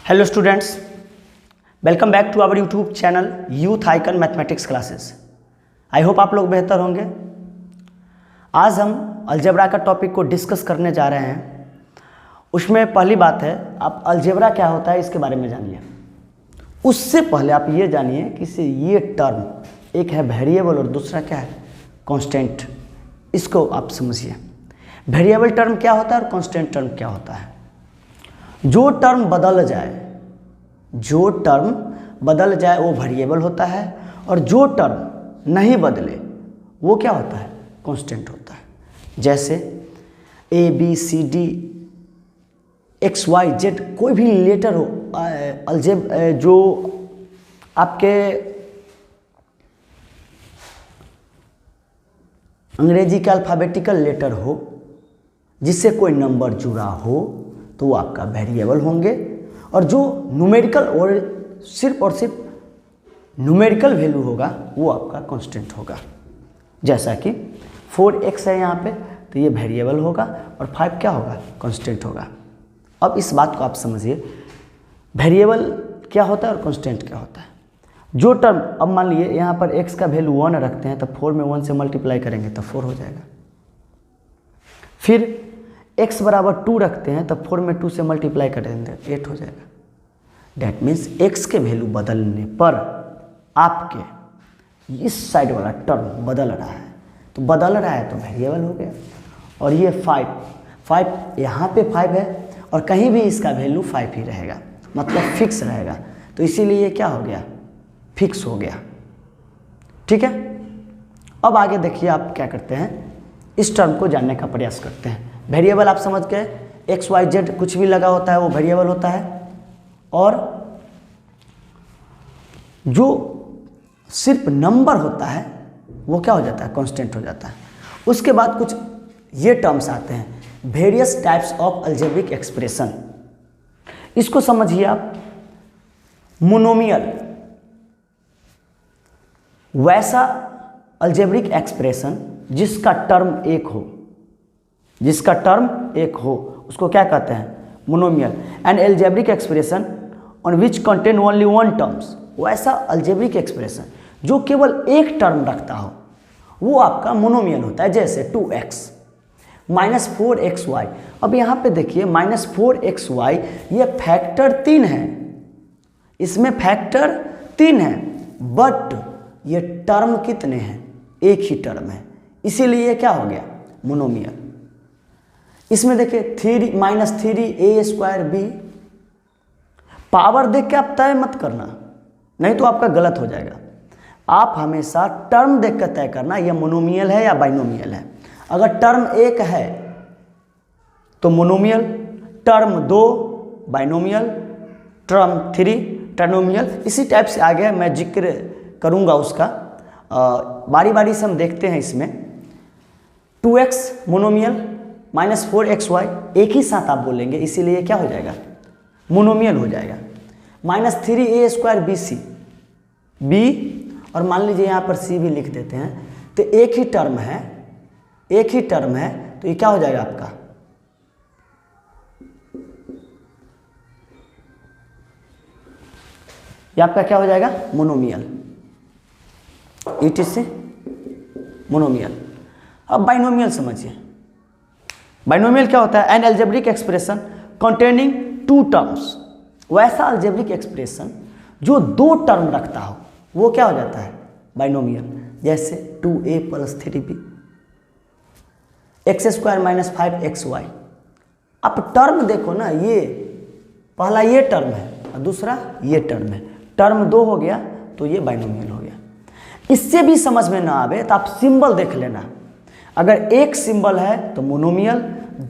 Hello students, welcome back to our YouTube channel youth icon mathematics classes. I hope आप लोग बेहतर होंगे। आज हम अलजेब्रा का टॉपिक को डिस्कस करने जा रहे हैं। उसमें पहली बात है, आप अलजेब्रा क्या होता है इसके बारे में जानिए। उससे पहले आप ये जानिए कि ये टर्म एक है वेरिएबल और दूसरा क्या है कांस्टेंट। इसको आप समझिए। वेरिएबल टर्म क्या होता है और कांस्टेंट टर्म क्या होता है। जो टर्म बदल जाए वो वेरिएबल होता है और जो टर्म नहीं बदले वो क्या होता है कांस्टेंट होता है। जैसे A B C D X Y Z कोई भी लेटर हो, जो आपके अंग्रेजी का अल्फ़ाबेटिकल लेटर हो जिससे कोई नंबर जुड़ा हो तो वो आपका वेरिएबल होंगे, और जो न्यूमेरिकल और सिर्फ न्यूमेरिकल वैल्यू होगा वो आपका कांस्टेंट होगा। जैसा कि 4x है यहाँ पे तो ये वेरिएबल होगा और 5 क्या होगा कांस्टेंट होगा। अब इस बात को आप समझिए, वेरिएबल क्या होता है और कांस्टेंट क्या होता है। जो टर्म, अब मान लीजिए यहाँ पर x का वैल्यू 1 रखते हैं तो 4 में 1 से मल्टीप्लाई करेंगे तो 4 हो जाएगा। फिर x बराबर 2 रखते हैं तो 4 में 2 से मल्टीप्लाई करेंगे 8 हो जाएगा। डैट मीन्स x के वैल्यू बदलने पर आपके इस साइड वाला टर्म बदल रहा है, तो बदल रहा है तो वेरिएबल हो गया। और ये 5 यहाँ पे 5 है और कहीं भी इसका वैल्यू 5 ही रहेगा, मतलब फिक्स रहेगा, तो इसीलिए ये क्या हो गया फिक्स हो गया। ठीक है। अब आगे देखिए आप क्या करते हैं, इस टर्म को जानने का प्रयास करते हैं। वेरिएबल आप समझ गए, एक्स वाई जेड कुछ भी लगा होता है वो वेरिएबल होता है, और जो सिर्फ नंबर होता है वो क्या हो जाता है कांस्टेंट हो जाता है। उसके बाद कुछ ये टर्म्स आते हैं, various types of algebraic expression. इसको समझिए आप। मोनोमियल, वैसा अलजेब्रिक एक्सप्रेशन जिसका टर्म एक हो उसको क्या कहते हैं monomial. And algebraic expression on which contain only one terms, वैसा अलजेब्रिक एक्सप्रेशन जो केवल एक टर्म रखता हो वो आपका मोनोमियल होता है। जैसे 2x माइनस 4xy। अब यहाँ पे देखिए -4xy ये फैक्टर 3 है, इसमें फैक्टर 3 है, बट ये टर्म कितने हैं एक ही टर्म है, इसीलिए क्या हो गया मोनोमियल। इसमें देखिए -3a²b। पावर देख के आप तय मत करना, नहीं तो आपका गलत हो जाएगा। आप हमेशा टर्म देख कर तय करना ये मोनोमियल है या बाइनोमियल है। अगर टर्म 1 है तो monomial, term 2 binomial, term 3 trinomial. इसी टाइप से आगे मैं जिक्र करूंगा उसका, बारी बारी से हम देखते हैं। इसमें 2x मोनोमियल, -4xy एक ही साथ आप बोलेंगे, इसीलिए क्या हो जाएगा मोनोमियल हो जाएगा। -3a²bc, b और मान लीजिए यहाँ पर c भी लिख देते हैं, तो एक ही टर्म है तो ये क्या हो जाएगा आपका ये आपका क्या हो जाएगा मोनोमियल। ETC monomial. अब बाइनोमियल समझिए। बाइनोमियल क्या होता है, N algebraic expression containing 2 terms, वैसा अलजेब्रिक एक्सप्रेशन जो 2 टर्म रखता हो वो क्या हो जाता है बाइनोमियल। जैसे 2a + 3b, x² - 5xy। आप टर्म देखो ना, ये पहला ये टर्म है और दूसरा ये टर्म है, टर्म 2 हो गया तो ये बाइनोमियल हो गया। इससे भी समझ में ना आवे तो आप सिंबल देख लेना। अगर एक सिंबल है तो मोनोमियल,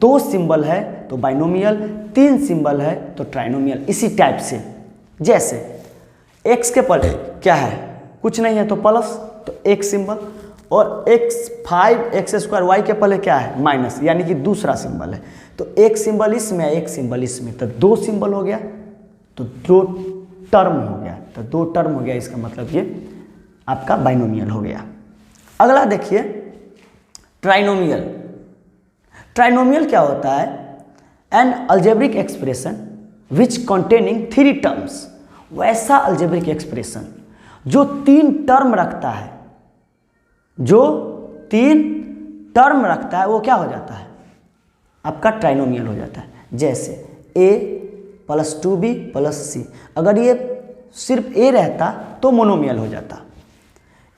2 सिंबल है तो बाइनोमियल, 3 सिंबल है तो ट्राइनोमियल। इसी टाइप से, जैसे x के पहले क्या है कुछ नहीं है तो प्लस, तो एक सिंबल, और x² y के पहले क्या है माइनस, यानी कि दूसरा सिंबल है, तो एक सिंबल इसमें एक सिंबल इसमें, तो 2 सिंबल हो गया तो 2 टर्म हो गया, तो 2 टर्म हो गया। इसका मतलब ये आपका बाइनोमियल हो गया। अगला देखिए ट्राइनोमियल क्या होता है, N algebraic expression which containing 3 terms, वैसा अलजेब्रिक एक्सप्रेशन जो 3 टर्म रखता है, जो 3 टर्म रखता है, वो क्या हो जाता है? आपका ट्राइनोमियल हो जाता है। जैसे a + 2b + c, अगर ये सिर्फ a रहता तो मोनोमियल हो जाता,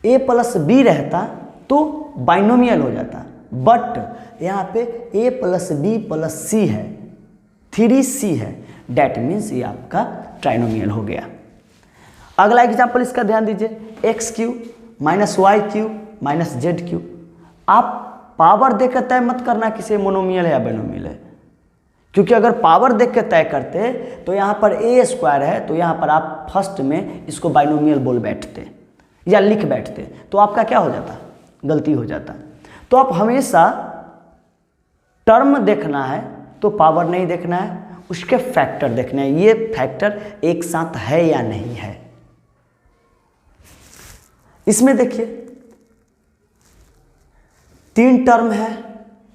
a + b रहता तो बाइनोमियल हो जाता, बट यहाँ पे a + b + c है, 3c है, डैट मीन्स ये आपका ट्राइनोमियल हो गया। अगला एग्जाम्पल इसका ध्यान दीजिए, x³ - y³ - z³। आप पावर देकर तय मत करना किसी मोनोमियल है या बाइनोमियल है, क्योंकि अगर पावर देख के तय करते तो यहाँ पर a² है तो यहाँ पर आप फर्स्ट में इसको बाइनोमियल बोल बैठते या लिख बैठते, तो आपका क्या हो जाता? गलती हो जाता। तो आप हमेशा टर्म देखना है तो पावर नहीं देखना है, उसके फैक्टर देखने हैं, ये फैक्टर एक साथ है या नहीं है। इसमें देखिए 3 टर्म है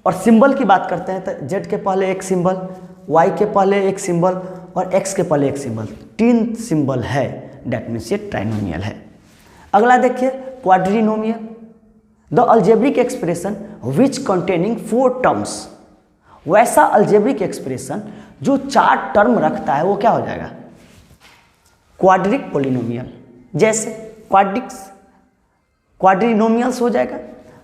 और सिंबल की बात करते हैं तो z के पहले एक सिंबल, y के पहले एक सिंबल और x के पहले एक सिंबल, 3 सिंबल है, डैट मीन्स ये ट्राइनोमियल है। अगला देखिए quadrinomial, the algebraic expression which containing 4 terms, वैसा अलजेब्रिक एक्सप्रेशन जो 4 टर्म रखता है वो क्या हो जाएगा? Quadric polynomial. जैसे क्वाड्रिनोमियल्स हो जाएगा,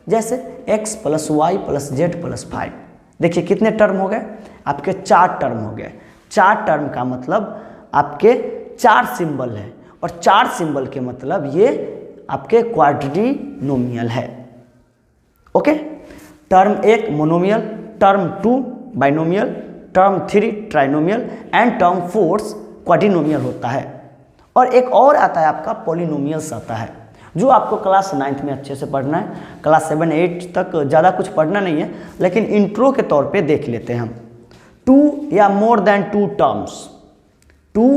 जैसे x + y + z + 5। देखिए कितने टर्म हो गए? आपके 4 टर्म हो गए। 4 टर्म का मतलब आपके 4 सिंबल है और 4 सिंबल के मतलब ये आपके क्वाड्रिनोमियल है। Okay, term 1 monomial, term 2 binomial, term 3 trinomial and term 4 क्वाड्रिनोमियल होता है। और एक और आता है आपका पॉलिनोमियल्स आता है, जो आपको क्लास 9th में अच्छे से पढ़ना है, क्लास 7 8 तक ज़्यादा कुछ पढ़ना नहीं है, लेकिन इंट्रो के तौर पे देख लेते हैं हम। 2 या मोर देन 2 टर्म्स, 2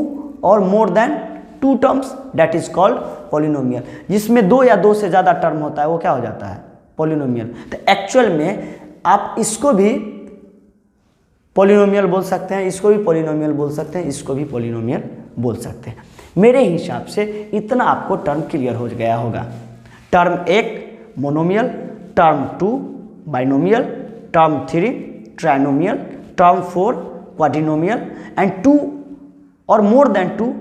और more than 2 terms, that is called polynomial. जिसमें 2 या 2 से ज़्यादा टर्म होता है वो क्या हो जाता है? पॉलिनोमियल। तो एक्चुअल में आप इसको भी पॉलिनोमियल बोल सकते हैं, इसको भी पॉलिनोमियल बोल सकते हैं, इसको भी पॉलिनोमियल बोल सकते हैं। मेरे हिसाब से इतना आपको टर्म क्लियर हो गया होगा। Term 1 monomial, term 2 binomial, term 3 trinomial, term 4 quadrinomial and 2 और more than 2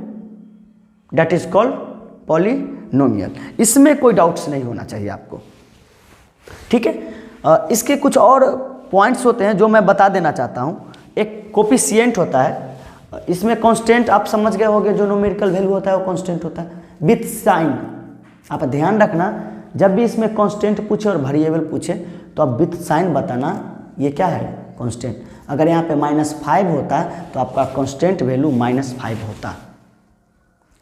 that is called polynomial. इसमें कोई डाउट्स नहीं होना चाहिए आपको, ठीक है। इसके कुछ और पॉइंट्स होते हैं जो मैं बता देना चाहता हूँ। एक कोफिशिएंट होता है, इसमें कांस्टेंट आप समझ गए होंगे, जो न्यूमेरिकल वैल्यू होता है वो कांस्टेंट होता है विथ साइन। आप ध्यान रखना, जब भी इसमें कांस्टेंट पूछे और वेरिएबल पूछे तो आप विथ साइन बताना ये क्या है? कांस्टेंट। अगर यहाँ पे -5 होता है तो आपका कांस्टेंट वैल्यू -5 होता,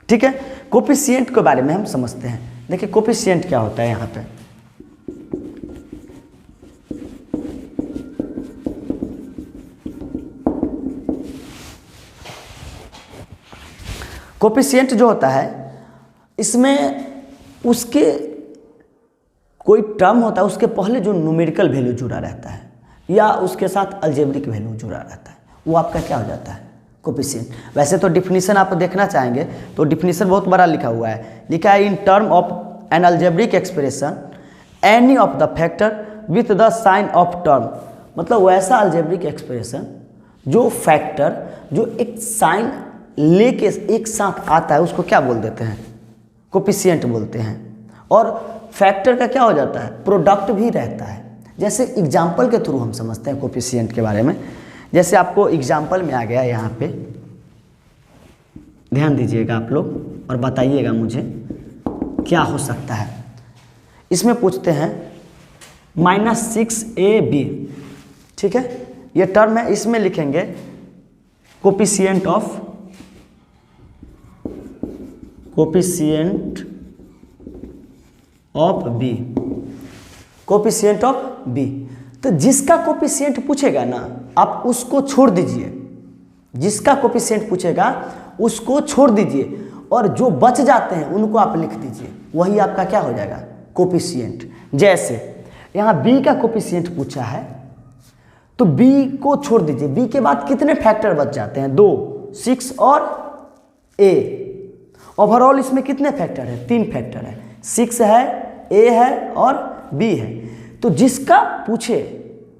ठीक है। कोफिशिएंट के बारे में हम समझते हैं। देखिए कोफिशिएंट क्या होता है यहाँ पे। कोफिशिएंट जो होता है इसमें उसके कोई टर्म होता है, उसके पहले जो न्यूमेरिकल वैल्यू जुड़ा रहता है या उसके साथ अलजेब्रिक वैल्यू जुड़ा रहता है, वो आपका क्या हो जाता है? कोफिशिएंट। वैसे तो डिफिनीशन आप देखना चाहेंगे तो डिफिनीशन बहुत बड़ा लिखा हुआ है, लिखा है in term of an algebraic expression any of the factor with the sign of term. मतलब वैसा अलजेब्रिक एक्सप्रेशन जो फैक्टर जो एक साइन लेके एक साथ आता है उसको क्या बोल देते हैं? कोफिशिएंट बोलते हैं। और फैक्टर का क्या हो जाता है? प्रोडक्ट भी रहता है। जैसे एग्जाम्पल के थ्रू हम समझते हैं कोफिशिएंट के बारे में। जैसे आपको एग्जाम्पल में आ गया यहाँ पे, ध्यान दीजिएगा आप लोग और बताइएगा मुझे क्या हो सकता है। इसमें पूछते हैं -6ab, ठीक है, ये टर्म है। इसमें लिखेंगे coefficient of B, coefficient of B. तो जिसका कोफिशिएंट पूछेगा ना आप उसको छोड़ दीजिए, जिसका कोफिशिएंट पूछेगा उसको छोड़ दीजिए और जो बच जाते हैं उनको आप लिख दीजिए, वही आपका क्या हो जाएगा? कोफिशिएंट। जैसे यहाँ b का कोफिशिएंट पूछा है तो b को छोड़ दीजिए, b के बाद कितने फैक्टर बच जाते हैं? 2। 6 और a। ओवरऑल इसमें कितने फैक्टर है? 3 फैक्टर है, 6 है, a है और b है। तो जिसका पूछे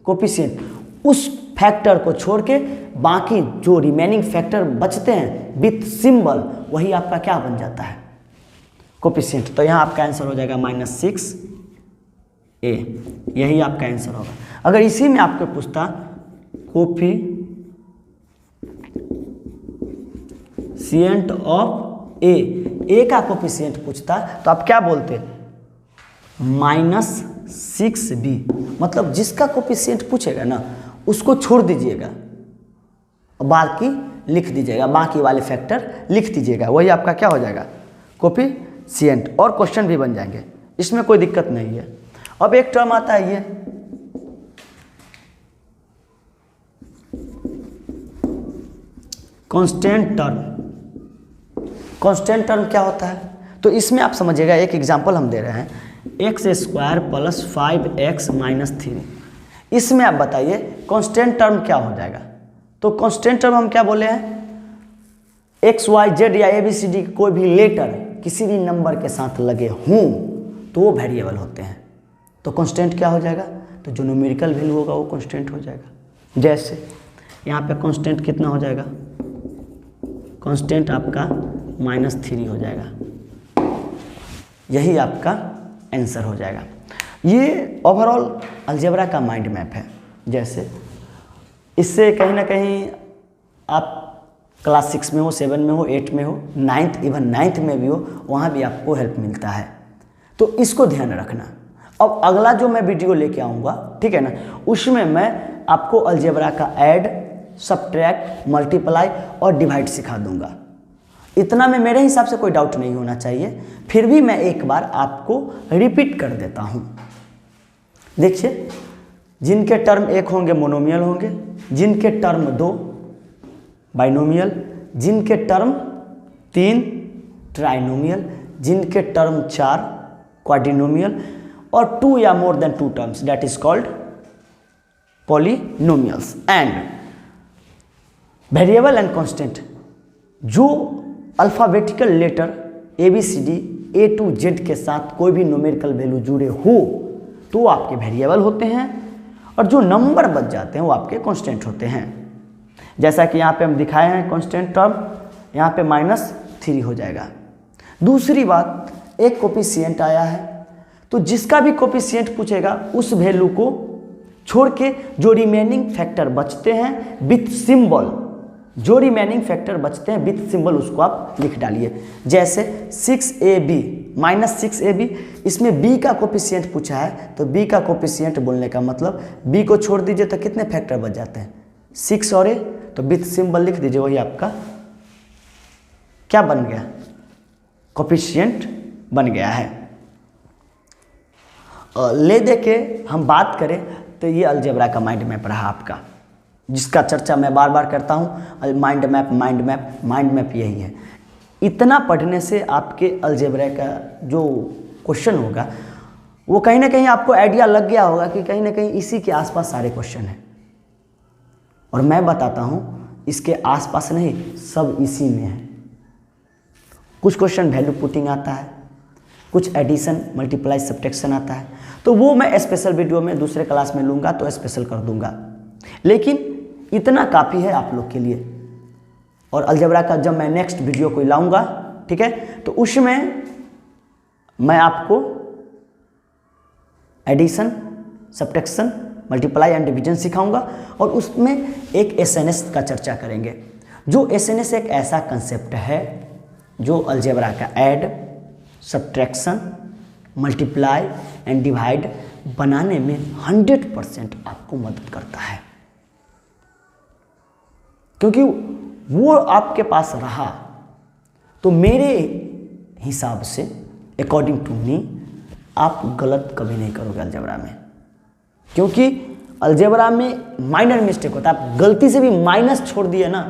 कोफिशिएंट उस फैक्टर को छोड़ के बाकी जो रिमेनिंग फैक्टर बचते हैं विथ सिंबल, वही आपका क्या बन जाता है? कोफिशिएंट। तो यहाँ आपका आंसर हो जाएगा -6a, यही आपका आंसर होगा। अगर इसी में आपको पूछता कोफिशिएंट ऑफ ए का कोफिशिएंट पूछता तो आप क्या बोलते? -6b। मतलब जिसका कोफिशिएंट पूछेगा ना उसको छोड़ दीजिएगा और बाकी लिख दीजिएगा, बाकी वाले फैक्टर लिख दीजिएगा, वही आपका क्या हो जाएगा? कोफिशिएंट। और क्वेश्चन भी बन जाएंगे, इसमें कोई दिक्कत नहीं है। अब एक टर्म आता है ये कांस्टेंट टर्म। कांस्टेंट टर्म क्या होता है? तो इसमें आप समझिएगा, एक एग्जांपल हम दे रहे हैं, x² + 5x - 3। इसमें आप बताइए कांस्टेंट टर्म क्या हो जाएगा? तो कांस्टेंट टर्म हम क्या बोले हैं? x, y, z या ABCD के कोई भी लेटर किसी भी नंबर के साथ लगे हों तो वो वेरिएबल होते हैं। तो कांस्टेंट क्या हो जाएगा? तो जो न्यूमेरिकल वैल्यू होगा वो कांस्टेंट हो जाएगा। जैसे यहाँ पे कांस्टेंट कितना हो जाएगा? कांस्टेंट आपका -3 हो जाएगा, यही आपका आंसर हो जाएगा। ये ओवरऑल अलजेब्रा का माइंड मैप है। जैसे इससे कहीं ना कहीं आप क्लास 6 में हो, 7 में हो, 8 में हो, 9th, इवन 9th में भी हो, वहाँ भी आपको हेल्प मिलता है। तो इसको ध्यान रखना। अब अगला जो मैं वीडियो लेके आऊँगा, ठीक है ना, उसमें मैं आपको अलजेब्रा का ऐड, सब्ट्रैक्ट, मल्टीप्लाई और डिवाइड सिखा दूंगा। इतना में मेरे हिसाब से कोई डाउट नहीं होना चाहिए। फिर भी मैं एक बार आपको रिपीट कर देता हूँ। देखिए, जिनके टर्म 1 होंगे मोनोमियल होंगे, जिनके टर्म 2 बाइनोमियल, जिनके टर्म 3 ट्राइनोमियल, जिनके टर्म 4 क्वाड्रिनोमियल और 2 या more than 2 terms, that is called polynomials. And variable and constant, जो alphabetical letter ABCD A to Z के साथ कोई भी न्यूमेरिकल वैल्यू जुड़े हो तो आपके वेरिएबल होते हैं, और जो नंबर बच जाते हैं वो आपके कांस्टेंट होते हैं। जैसा कि यहाँ पे हम दिखाए हैं कांस्टेंट टर्म, यहाँ पे -3 हो जाएगा। दूसरी बात, एक कोफिशिएंट आया है, तो जिसका भी कोफिशिएंट पूछेगा उस वैल्यू को छोड़ के जो रिमेनिंग फैक्टर बचते हैं विथ सिंबल, जो रिमेनिंग फैक्टर बचते हैं विथ सिंबल उसको आप लिख डालिए। जैसे 6ab -6ab, इसमें b का कोफिशिएंट पूछा है तो b का कोफिशिएंट बोलने का मतलब b को छोड़ दीजिए तो कितने फैक्टर बच जाते हैं? 6 और a, तो विथ सिंबल लिख दीजिए, वही आपका क्या बन गया? कोफिशिएंट बन गया है। ले दे के हम बात करें तो ये अलजेब्रा का माइंड मैप रहा आपका, जिसका चर्चा मैं बार बार करता हूँ। माइंड मैप यही है। इतना पढ़ने से आपके अलजेब्रा का जो क्वेश्चन होगा वो कहीं ना कहीं आपको आइडिया लग गया होगा कि कहीं ना कहीं इसी के आसपास सारे क्वेश्चन हैं। और मैं बताता हूँ इसके आसपास नहीं, सब इसी में है। कुछ क्वेश्चन वैल्यू पुटिंग आता है, कुछ एडिशन, मल्टीप्लाई, सब्ट्रैक्शन आता है, तो वो मैं स्पेशल वीडियो में दूसरे क्लास में लूँगा तो स्पेशल कर दूँगा। लेकिन इतना काफ़ी है आप लोग के लिए। और अलजेब्रा का जब मैं नेक्स्ट वीडियो को लाऊंगा, ठीक है, तो उसमें मैं आपको addition, subtraction, multiply and division सिखाऊंगा, और उसमें एक SNS का चर्चा करेंगे। जो SNS एक ऐसा कंसेप्ट है जो अलजेब्रा का add, subtraction, multiply and divide बनाने में 100% आपको मदद करता है, क्योंकि वो आपके पास रहा तो मेरे हिसाब से, अकॉर्डिंग टू मी, आप गलत कभी नहीं करोगे अलजेब्रा में। क्योंकि अलजेब्रा में माइनर मिस्टेक होता है, आप गलती से भी माइनस छोड़ दिए ना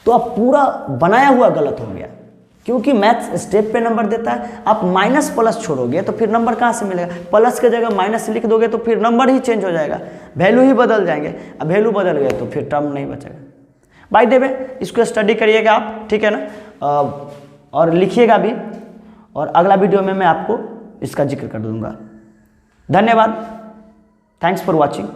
तो आप पूरा बनाया हुआ गलत हो गया। क्योंकि मैथ्स स्टेप पे नंबर देता है, आप माइनस प्लस छोड़ोगे तो फिर नंबर कहाँ से मिलेगा? प्लस के जगह माइनस लिख दोगे तो फिर नंबर ही चेंज हो जाएगा, वैल्यू ही बदल जाएंगे। अब वैल्यू बदल गए तो फिर टर्म नहीं बचेगा। बाय द वे इसको स्टडी करिएगा आप, ठीक है ना, और लिखिएगा भी, और अगला वीडियो में मैं आपको इसका जिक्र कर दूंगा। धन्यवाद, थैंक्स फॉर वॉचिंग।